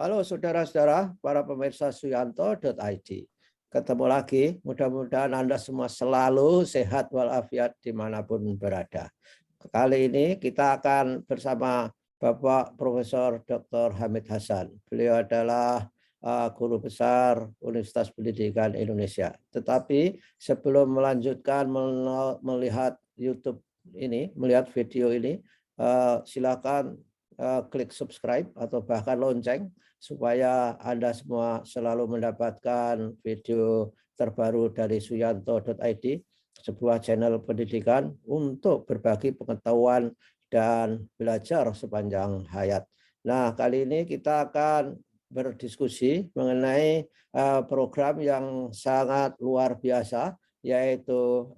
Halo saudara-saudara, para pemirsa Suyanto.id. Ketemu lagi, mudah-mudahan Anda semua selalu sehat walafiat dimanapun berada. Kali ini kita akan bersama Bapak Profesor Dr. Hamid Hasan. Beliau adalah guru besar Universitas Pendidikan Indonesia. Tetapi sebelum melanjutkan melihat YouTube ini, melihat video ini, silakan klik subscribe atau bahkan lonceng supaya Anda semua selalu mendapatkan video terbaru dari Suyanto.id, sebuah channel pendidikan untuk berbagi pengetahuan dan belajar sepanjang hayat. Nah, kali ini kita akan berdiskusi mengenai program yang sangat luar biasa, yaitu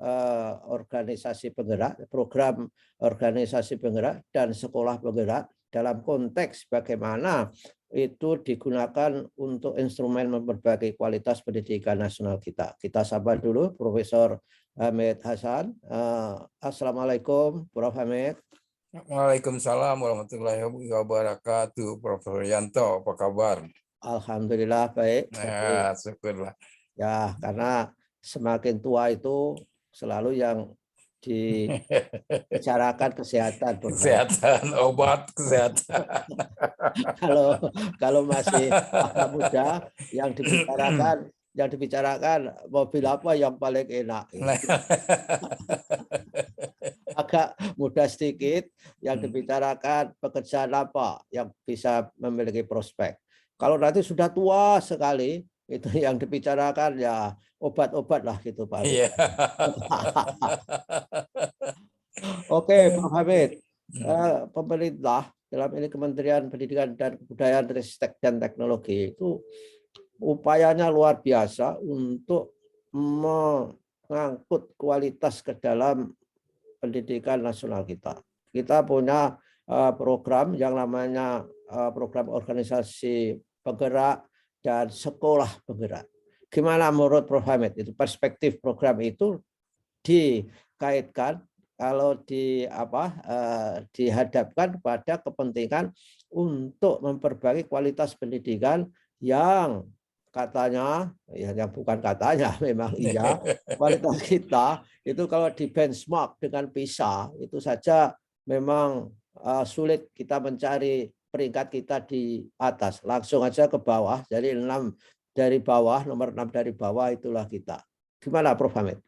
organisasi penggerak, program organisasi penggerak dan sekolah penggerak dalam konteks bagaimana itu digunakan untuk instrumen memperbaiki kualitas pendidikan nasional kita. Kita sapa dulu Profesor Hamid Hasan. Assalamualaikum, Prof. Hamid. Waalaikumsalam warahmatullahi wabarakatuh, Profesor Yanto. Apa kabar? Alhamdulillah baik. Nah, syukurlah. Ya, karena semakin tua itu selalu yang dibicarakan kesehatan, kesehatan, obat kesehatan. Kalau masih agak muda, yang dibicarakan mobil apa yang paling enak. Agak muda sedikit, yang dibicarakan pekerjaan apa yang bisa memiliki prospek. Kalau nanti sudah tua sekali, itu yang dibicarakan ya obat-obat lah gitu Pak. Oke, Pak Hamid. Pemerintah dalam ini Kementerian Pendidikan dan Kebudayaan, Ristek dan Teknologi itu upayanya luar biasa untuk mengangkut kualitas ke dalam pendidikan nasional kita. Kita punya program yang namanya program organisasi penggerak dan sekolah penggerak. Gimana menurut Prof. Hamid itu perspektif program itu dikaitkan kalau dihadapkan pada kepentingan untuk memperbaiki kualitas pendidikan yang katanya, ya yang bukan katanya, memang iya, kualitas kita itu kalau di benchmark dengan PISA itu saja memang sulit kita mencari peringkat kita di atas, langsung aja ke bawah, jadi 6 dari bawah, nomor 6 dari bawah itulah kita. Gimana Prof. Hamid?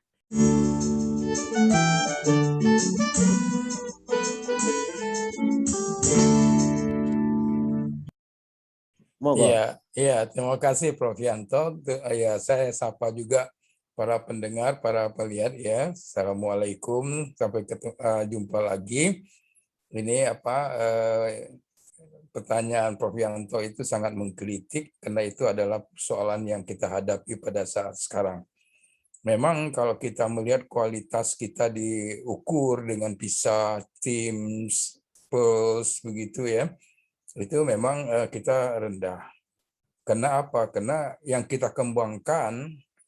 Iya, terima kasih Prof. Yanto. Ya, saya sapa juga para pendengar, para pelihat ya. Assalamualaikum, sampai jumpa lagi. Ini pertanyaan Prof. Yanto itu sangat mengkritik karena itu adalah persoalan yang kita hadapi pada saat sekarang. Memang kalau kita melihat kualitas kita diukur dengan PISA, TIMSS, PIRLS begitu ya, itu memang kita rendah. Karena apa? Karena yang kita kembangkan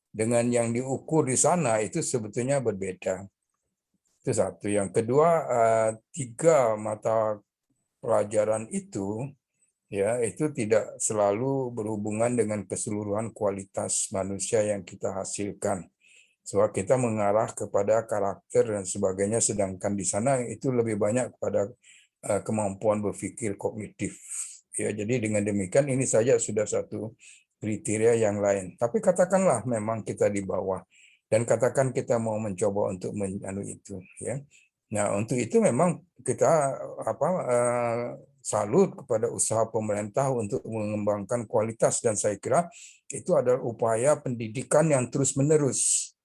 dengan yang diukur di sana itu sebetulnya berbeda. Itu satu. Yang kedua, 3 mata pelajaran itu ya itu tidak selalu berhubungan dengan keseluruhan kualitas manusia yang kita hasilkan. Sebab kita mengarah kepada karakter dan sebagainya, sedangkan di sana itu lebih banyak kepada kemampuan berpikir kognitif. Ya, jadi dengan demikian ini saja sudah satu kriteria yang lain. Tapi katakanlah memang kita di bawah dan katakan kita mau mencoba untuk menanu itu, ya. Nah, untuk itu memang kita salut kepada usaha pemerintah untuk mengembangkan kualitas, dan saya kira itu adalah upaya pendidikan yang terus-menerus,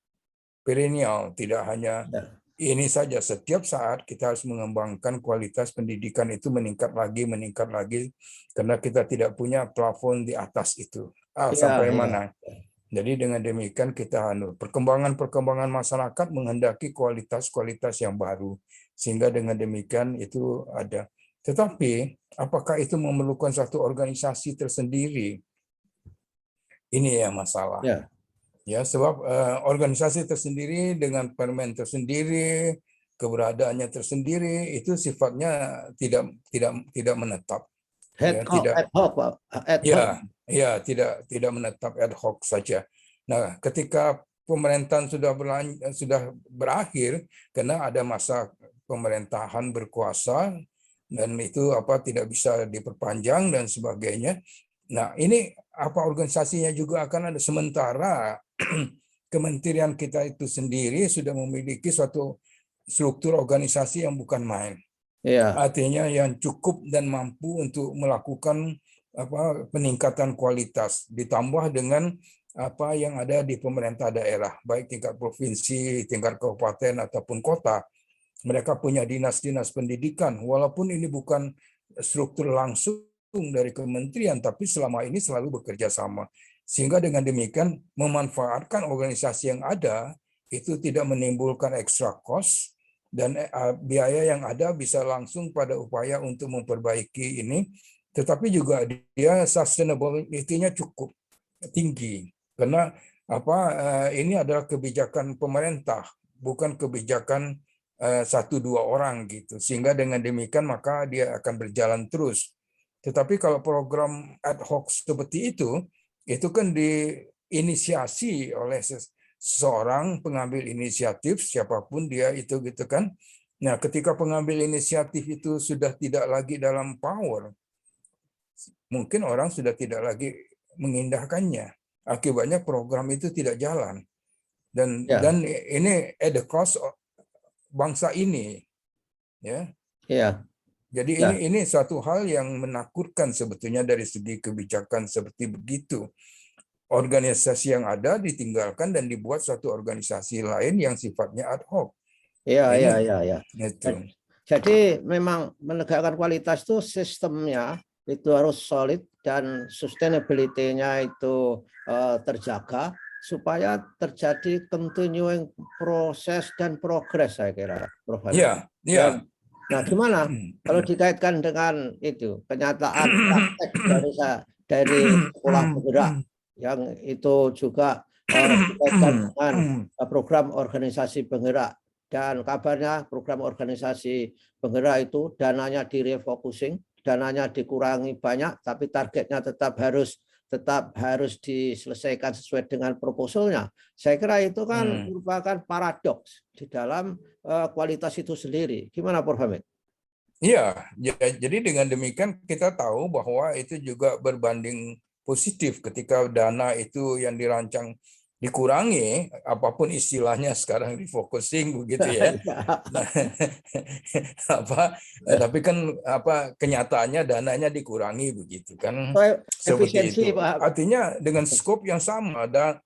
perennial, tidak hanya ini saja. Setiap saat kita harus mengembangkan kualitas pendidikan itu meningkat lagi, karena kita tidak punya plafon di atas itu. Sampai mana? Jadi dengan demikian kita perkembangan masyarakat menghendaki kualitas-kualitas yang baru, sehingga dengan demikian itu ada. Tetapi apakah itu memerlukan satu organisasi tersendiri? Ini yang masalah. Ya, sebab organisasi tersendiri dengan permen tersendiri, keberadaannya tersendiri, itu sifatnya tidak menetap. ya, tidak ad hoc, Pak. Ad hoc. ya tidak menetap ad hoc saja. Nah, ketika pemerintahan sudah berakhir karena ada masa pemerintahan berkuasa dan itu tidak bisa diperpanjang dan sebagainya. Nah, ini organisasinya juga akan ada sementara kementerian kita itu sendiri sudah memiliki suatu struktur organisasi yang bukan main. Iya. Artinya yang cukup dan mampu untuk melakukan peningkatan kualitas ditambah dengan apa yang ada di pemerintah daerah, baik tingkat provinsi, tingkat kabupaten ataupun kota. Mereka punya dinas-dinas pendidikan, walaupun ini bukan struktur langsung dari kementerian, tapi selama ini selalu bekerja sama. Sehingga dengan demikian memanfaatkan organisasi yang ada itu tidak menimbulkan extra cost dan biaya yang ada bisa langsung pada upaya untuk memperbaiki ini, tetapi juga dia sustainability-nya cukup tinggi karena ini adalah kebijakan pemerintah, bukan kebijakan satu dua orang gitu, sehingga dengan demikian maka dia akan berjalan terus. Tetapi kalau program ad hoc seperti itu kan diinisiasi oleh seorang pengambil inisiatif siapapun dia itu gitu kan. Nah, ketika pengambil inisiatif itu sudah tidak lagi dalam power, mungkin orang sudah tidak lagi mengindahkannya. Akibatnya program itu tidak jalan. Dan ini at the cost bangsa ini, ya. Iya. Jadi ini suatu hal yang menakutkan sebetulnya dari segi kebijakan seperti begitu. Organisasi yang ada ditinggalkan dan dibuat suatu organisasi lain yang sifatnya ad hoc. Iya. Itu. Jadi memang menegakkan kualitas itu sistemnya itu harus solid dan sustainability-nya itu terjaga supaya terjadi continuing proses dan progres, saya kira, Prof. Iya. Nah, gimana kalau dikaitkan dengan itu kenyataan praktek dari sekolah penggerak yang itu juga dikaitkan dengan program organisasi penggerak, dan kabarnya program organisasi penggerak itu dananya direfocusing, dananya dikurangi banyak, tapi targetnya tetap harus diselesaikan sesuai dengan proposalnya. Saya kira itu kan merupakan paradoks di dalam kualitas itu sendiri. Gimana, Prof. Hamid? Iya, jadi dengan demikian kita tahu bahwa itu juga berbanding positif ketika dana itu yang dirancang dikurangi, apapun istilahnya sekarang refocusing begitu ya. Nah, tapi kan kenyataannya dananya dikurangi begitu kan. Seperti itu. Artinya dengan skop yang sama dan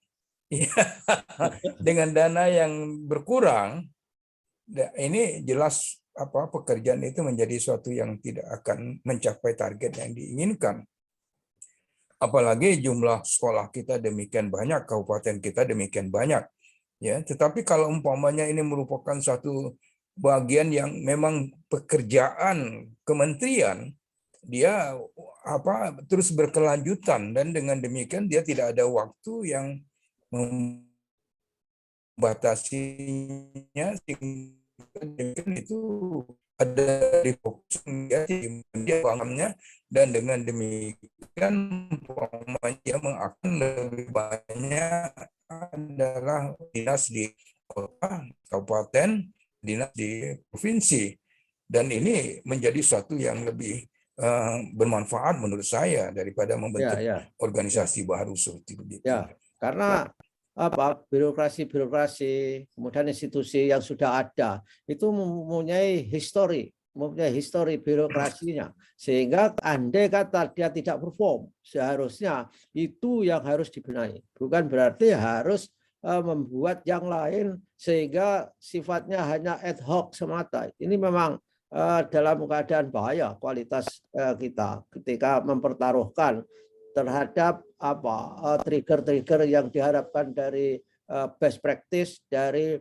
dengan dana yang berkurang, ini jelas pekerjaan itu menjadi suatu yang tidak akan mencapai target yang diinginkan. Apalagi jumlah sekolah kita demikian banyak, kabupaten kita demikian banyak, ya. Tetapi kalau umpamanya ini merupakan suatu bagian yang memang pekerjaan kementerian, dia terus berkelanjutan dan dengan demikian dia tidak ada waktu yang membatasinya, sehingga itu ada refocusing dia bangunnya, dan dengan demikian dia akan lebih banyak adalah dinas di kota, kabupaten, dinas di provinsi, dan ini menjadi suatu yang lebih bermanfaat menurut saya daripada membentuk organisasi baru seperti begitu. Ya, karena birokrasi, kemudian institusi yang sudah ada itu mempunyai histori birokrasinya, sehingga andai kata dia tidak perform, seharusnya itu yang harus dibenahi, bukan berarti harus membuat yang lain sehingga sifatnya hanya ad hoc semata. Ini memang dalam keadaan bahaya kualitas kita ketika mempertaruhkan terhadap trigger-trigger yang diharapkan dari best practice, dari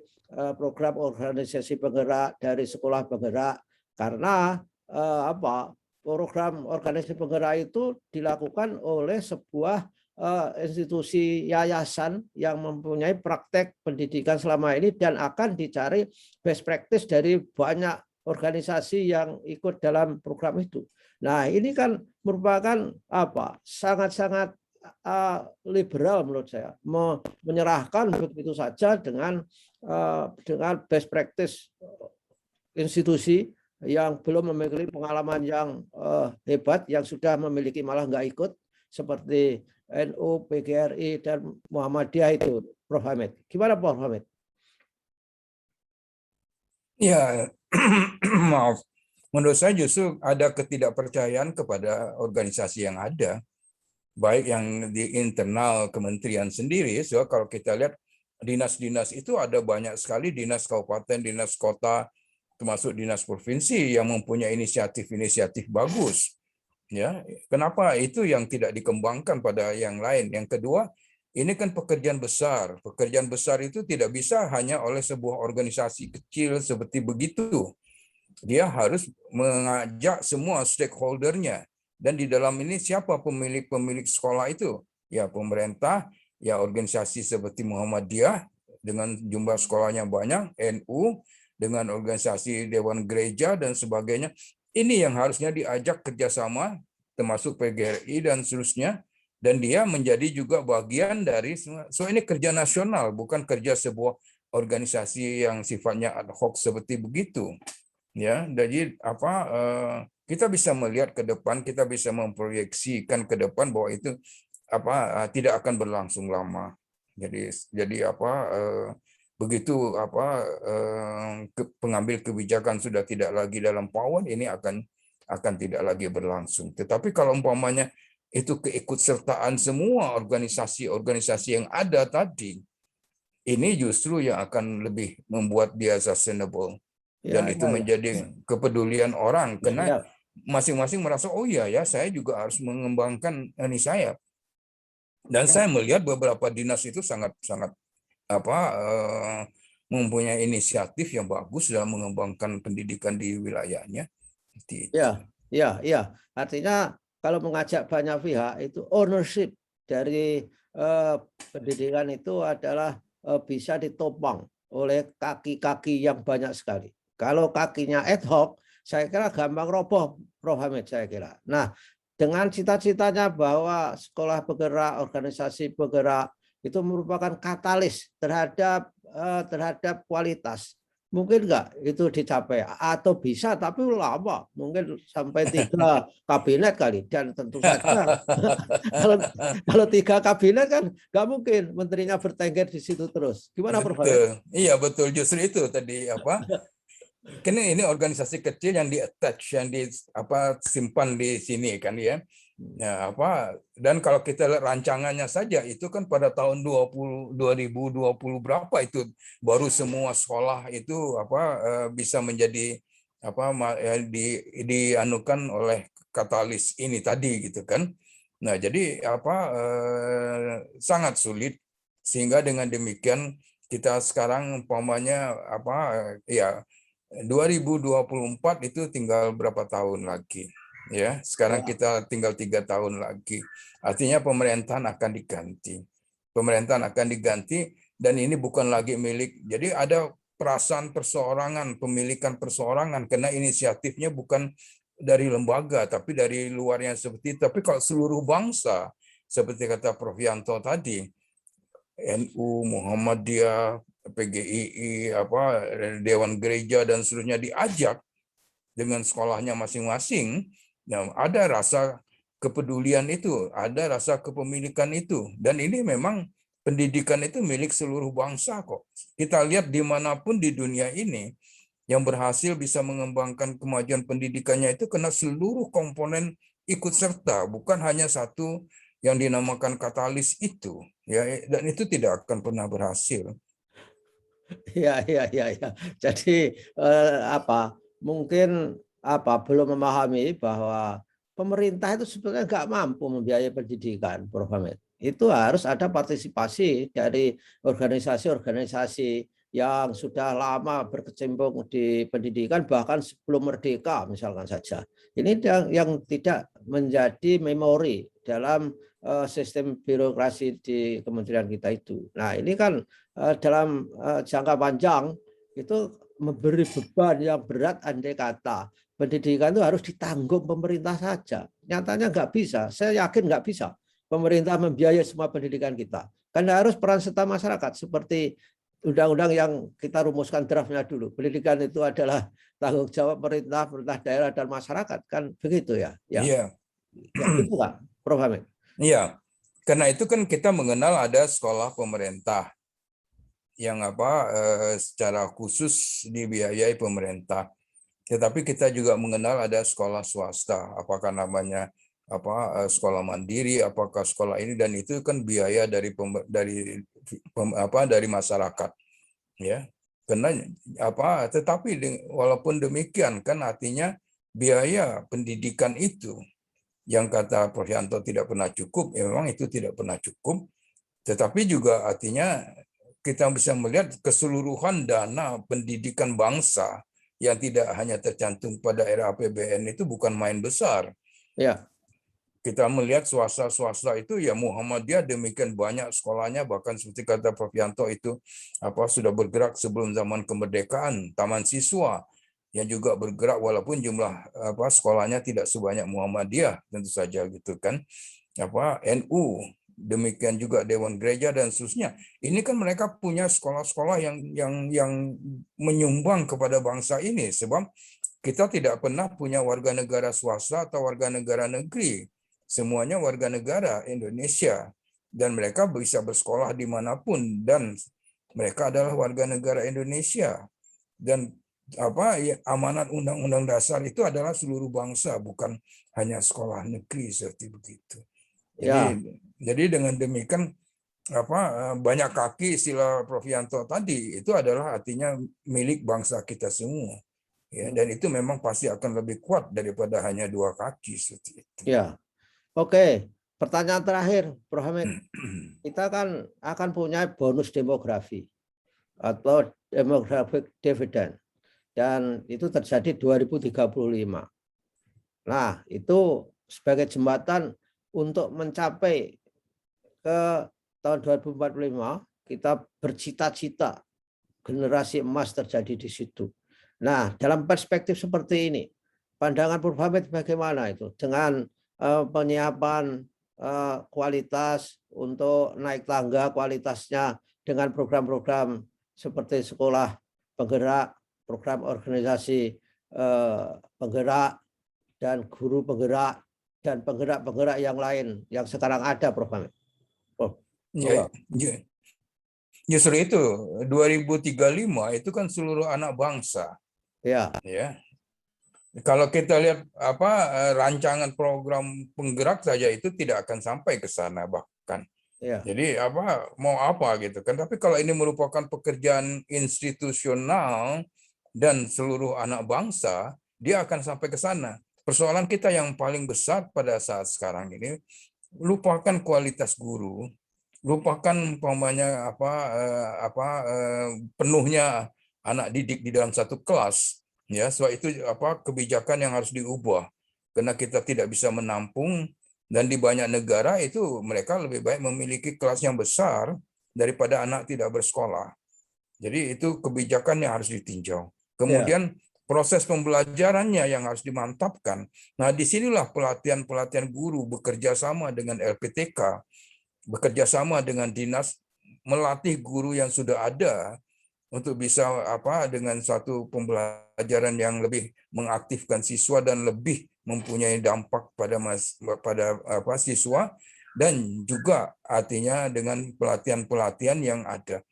program organisasi penggerak, dari sekolah penggerak, karena program organisasi penggerak itu dilakukan oleh sebuah institusi yayasan yang mempunyai praktek pendidikan selama ini dan akan dicari best practice dari banyak organisasi yang ikut dalam program itu. Nah, ini kan merupakan apa? Sangat-sangat liberal menurut saya, menyerahkan begitu saja dengan best practice institusi yang belum memiliki pengalaman yang hebat, yang sudah memiliki malah nggak ikut seperti NU, PGRI, dan Muhammadiyah itu, Prof. Hamid. Gimana, Prof. Hamid? Ya, maaf. Menurut saya justru ada ketidakpercayaan kepada organisasi yang ada, baik yang di internal kementerian sendiri. So, kalau kita lihat dinas-dinas itu ada banyak sekali, dinas kabupaten, dinas kota, termasuk dinas provinsi yang mempunyai inisiatif-inisiatif bagus. Ya, kenapa itu yang tidak dikembangkan pada yang lain? Yang kedua, ini kan pekerjaan besar. Pekerjaan besar itu tidak bisa hanya oleh sebuah organisasi kecil seperti begitu. Dia harus mengajak semua stakeholdernya. Dan di dalam ini siapa pemilik-pemilik sekolah itu? Ya pemerintah, ya organisasi seperti Muhammadiyah dengan jumlah sekolahnya banyak, NU dengan organisasi Dewan Gereja dan sebagainya. Ini yang harusnya diajak kerjasama, termasuk PGRI dan seterusnya. Dan dia menjadi juga bagian dari semua. So ini kerja nasional, bukan kerja sebuah organisasi yang sifatnya ad hoc seperti begitu. Ya, jadi kita bisa melihat ke depan, kita bisa memproyeksikan ke depan bahwa itu tidak akan berlangsung lama. Jadi begitu pengambil kebijakan sudah tidak lagi dalam power, ini akan tidak lagi berlangsung. Tetapi kalau umpamanya itu keikutsertaan semua organisasi-organisasi yang ada tadi, ini justru yang akan lebih membuat dia sustainable. Dan itu menjadi kepedulian orang, karena masing-masing merasa, oh iya ya, saya juga harus mengembangkan ini saya. Dan saya melihat beberapa dinas itu sangat mempunyai inisiatif yang bagus dalam mengembangkan pendidikan di wilayahnya. Ya. Artinya kalau mengajak banyak pihak itu ownership dari pendidikan itu adalah bisa ditopang oleh kaki-kaki yang banyak sekali. Kalau kakinya ad hoc, saya kira gampang roboh, Prof. Hamid, saya kira. Nah, dengan cita-citanya bahwa sekolah bergerak, organisasi bergerak, itu merupakan katalis terhadap kualitas. Mungkin enggak itu dicapai, atau bisa tapi lama, mungkin sampai 3 kabinet kali. Dan tentu saja kalau 3 kabinet kan nggak mungkin menterinya bertengger di situ terus. Gimana, Prof? Iya betul, justru itu tadi karena ini organisasi kecil yang di-attach, yang simpan di sini kan ya. Ya, dan kalau kita lihat rancangannya saja itu kan pada tahun 2020 berapa itu baru semua sekolah itu bisa menjadi dianukan oleh katalis ini tadi gitu kan. Nah, jadi sangat sulit, sehingga dengan demikian kita sekarang umpamanya 2024 itu tinggal berapa tahun lagi. Ya, sekarang kita tinggal 3 tahun lagi. Artinya pemerintahan akan diganti. Pemerintahan akan diganti dan ini bukan lagi milik. Jadi ada perasaan perseorangan, pemilikan perseorangan, karena inisiatifnya bukan dari lembaga tapi dari luarnya seperti itu. Tapi kalau seluruh bangsa, seperti kata Prof. Yanto tadi, NU, Muhammadiyah, PGII, Dewan Gereja dan seterusnya diajak dengan sekolahnya masing-masing, ada rasa kepedulian itu, ada rasa kepemilikan itu. Dan ini memang pendidikan itu milik seluruh bangsa kok. Kita lihat dimanapun di dunia ini, yang berhasil bisa mengembangkan kemajuan pendidikannya itu karena seluruh komponen ikut serta, bukan hanya satu yang dinamakan katalis itu. Ya, dan itu tidak akan pernah berhasil. Ya. Jadi mungkin belum memahami bahwa pemerintah itu sebetulnya nggak mampu membiayai pendidikan, Prof. Hamid. Itu harus ada partisipasi dari organisasi-organisasi yang sudah lama berkecimpung di pendidikan, bahkan sebelum merdeka misalkan saja. Ini yang tidak menjadi memori dalam sistem birokrasi di kementerian kita itu. Nah, ini kan dalam jangka panjang itu memberi beban yang berat, andai kata pendidikan itu harus ditanggung pemerintah saja. Nyatanya nggak bisa. Saya yakin nggak bisa. Pemerintah membiayai semua pendidikan kita. Karena harus peran serta masyarakat seperti undang-undang yang kita rumuskan draftnya dulu. Pendidikan itu adalah tanggung jawab pemerintah, pemerintah daerah dan masyarakat, kan begitu ya? Ya, Iya, ya itu Pak, Prof. Hamid. iya. Karena itu kan kita mengenal ada sekolah pemerintah yang secara khusus dibiayai pemerintah. Tetapi kita juga mengenal ada sekolah swasta, apakah namanya sekolah mandiri, apakah sekolah ini, dan itu kan biaya dari masyarakat, ya. Karena tetapi walaupun demikian kan artinya biaya pendidikan itu yang kata Prof. Yanto tidak pernah cukup, ya memang itu tidak pernah cukup, tetapi juga artinya kita bisa melihat keseluruhan dana pendidikan bangsa yang tidak hanya tercantum pada RAPBN itu bukan main besar. Ya. Kita melihat swasta itu ya Muhammadiyah demikian banyak sekolahnya, bahkan seperti kata Prof. Yanto itu sudah bergerak sebelum zaman kemerdekaan, taman siswa yang juga bergerak walaupun jumlah sekolahnya tidak sebanyak Muhammadiyah tentu saja gitu kan. NU, demikian juga Dewan Gereja dan seterusnya. Ini kan mereka punya sekolah-sekolah yang menyumbang kepada bangsa ini, sebab kita tidak pernah punya warga negara swasta atau warga negara negeri. Semuanya warga negara Indonesia dan mereka bisa bersekolah dimanapun dan mereka adalah warga negara Indonesia. Dan amanat Undang-Undang Dasar itu adalah seluruh bangsa, bukan hanya sekolah negeri seperti begitu. Jadi dengan demikian banyak kaki istilah Prof. Yanto tadi itu adalah artinya milik bangsa kita semua. Ya, dan itu memang pasti akan lebih kuat daripada hanya dua kaki seperti itu. Ya. Oke, pertanyaan terakhir, Prof. Hamid. Kita kan akan punya bonus demografi atau demographic dividend. Dan itu terjadi 2035. Nah, itu sebagai jembatan untuk mencapai ke tahun 2045, kita bercita-cita generasi emas terjadi di situ. Nah, dalam perspektif seperti ini, pandangan Prof. Hamid bagaimana itu dengan penyiapan kualitas untuk naik tangga kualitasnya dengan program-program seperti sekolah penggerak, program organisasi penggerak, dan guru penggerak, dan penggerak-penggerak yang lain yang sekarang ada, Prof. Hamid. Justru itu 2035 itu kan seluruh anak bangsa. Ya. Kalau kita lihat rancangan program penggerak saja itu tidak akan sampai ke sana bahkan. Jadi mau apa gitu kan. Tapi kalau ini merupakan pekerjaan institusional dan seluruh anak bangsa, dia akan sampai ke sana. Persoalan kita yang paling besar pada saat sekarang ini, lupakan kualitas guru, lupakan penuhnya anak didik di dalam satu kelas. Ya, sebab itu kebijakan yang harus diubah karena kita tidak bisa menampung, dan di banyak negara itu mereka lebih baik memiliki kelas yang besar daripada anak tidak bersekolah. Jadi itu kebijakan yang harus ditinjau. Kemudian proses pembelajarannya yang harus dimantapkan. Nah, disinilah pelatihan guru bekerja sama dengan LPTK, bekerja sama dengan dinas, melatih guru yang sudah ada untuk bisa dengan suatu pembelajaran yang lebih mengaktifkan siswa dan lebih mempunyai dampak pada siswa, dan juga artinya dengan pelatihan-pelatihan yang ada.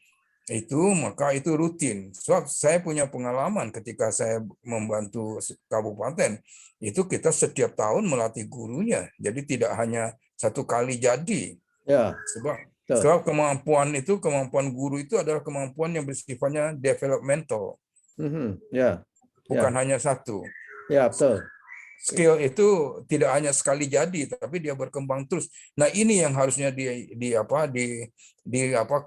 Maka itu rutin. Sebab saya punya pengalaman ketika saya membantu kabupaten, itu kita setiap tahun melatih gurunya. Jadi tidak hanya satu kali jadi. Sebab kemampuan guru itu adalah kemampuan yang bersifatnya developmental. Bukan hanya satu. Skill itu tidak hanya sekali jadi, tapi dia berkembang terus. Nah, ini yang harusnya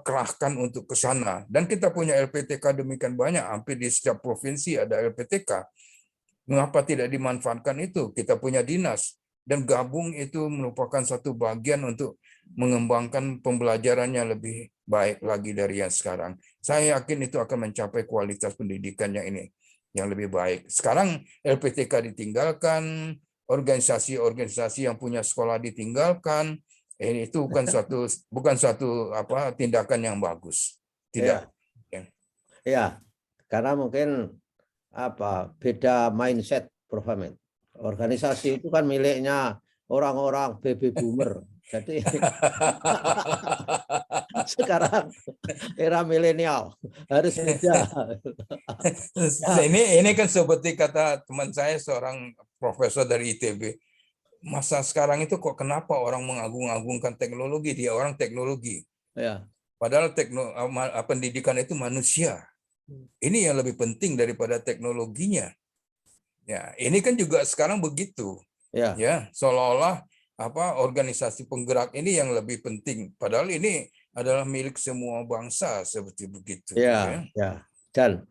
kerahkan untuk ke sana. Dan kita punya LPTK demikian banyak, hampir di setiap provinsi ada LPTK. Mengapa tidak dimanfaatkan itu? Kita punya dinas. dan gabung itu merupakan satu bagian untuk mengembangkan pembelajarannya lebih baik lagi dari yang sekarang. Saya yakin itu akan mencapai kualitas pendidikan yang lebih baik. Sekarang LPTK ditinggalkan, organisasi-organisasi yang punya sekolah ditinggalkan. Itu bukan suatu tindakan yang bagus. Tidak. Ya, karena mungkin beda mindset, Prof. Hamid. Organisasi itu kan miliknya orang-orang baby boomer. Jadi sekarang era milenial harus beda. Ini kan seperti kata teman saya, seorang profesor dari ITB. Masa sekarang itu kok kenapa orang mengagung-agungkan teknologi? Dia orang teknologi. Ya. Padahal pendidikan itu manusia. Ini yang lebih penting daripada teknologinya. Ya, ini kan juga sekarang begitu. Ya, seolah-olah organisasi penggerak ini yang lebih penting. Padahal ini adalah milik semua bangsa, seperti begitu. Ya. Dan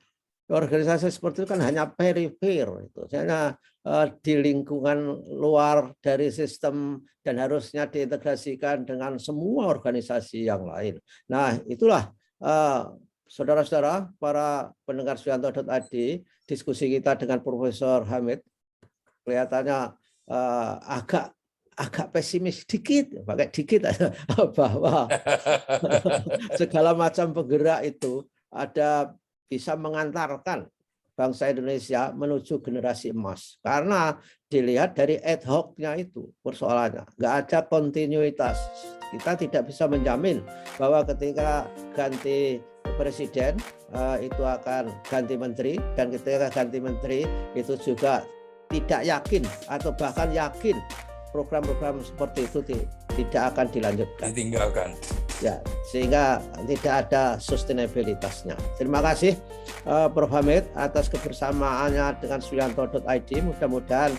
organisasi seperti itu kan hanya perifer, itu hanya di lingkungan luar dari sistem dan harusnya diintegrasikan dengan semua organisasi yang lain. Nah, itulah saudara-saudara, para pendengar Suyanto.id, diskusi kita dengan Profesor Hamid kelihatannya agak pesimis dikit, pakai dikit bahwa segala macam penggerak itu bisa mengantarkan bangsa Indonesia menuju generasi emas. Karena dilihat dari ad hoc-nya itu persoalannya, nggak ada kontinuitas. Kita tidak bisa menjamin bahwa ketika ganti presiden itu akan ganti menteri, dan ketika ganti menteri itu juga tidak yakin atau bahkan yakin program-program seperti itu tidak akan dilanjutkan, ditinggalkan. Ya, sehingga tidak ada sustainabilitasnya. Terima kasih Prof. Hamid atas kebersamaannya dengan Suyanto.id. Mudah-mudahan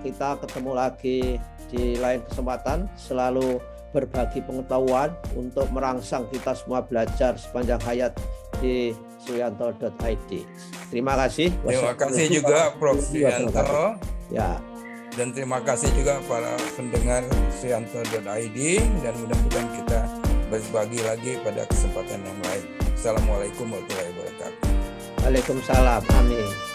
kita ketemu lagi di lain kesempatan, selalu berbagi pengetahuan untuk merangsang kita semua belajar sepanjang hayat di Suyanto.id. Terima kasih. Terima kasih juga Prof. Suyanto. Ya. Dan terima kasih juga para pendengar Suyanto.id, dan mudah-mudahan kita berbagi lagi pada kesempatan yang lain. Assalamualaikum warahmatullahi wabarakatuh. Waalaikumsalam. Amin.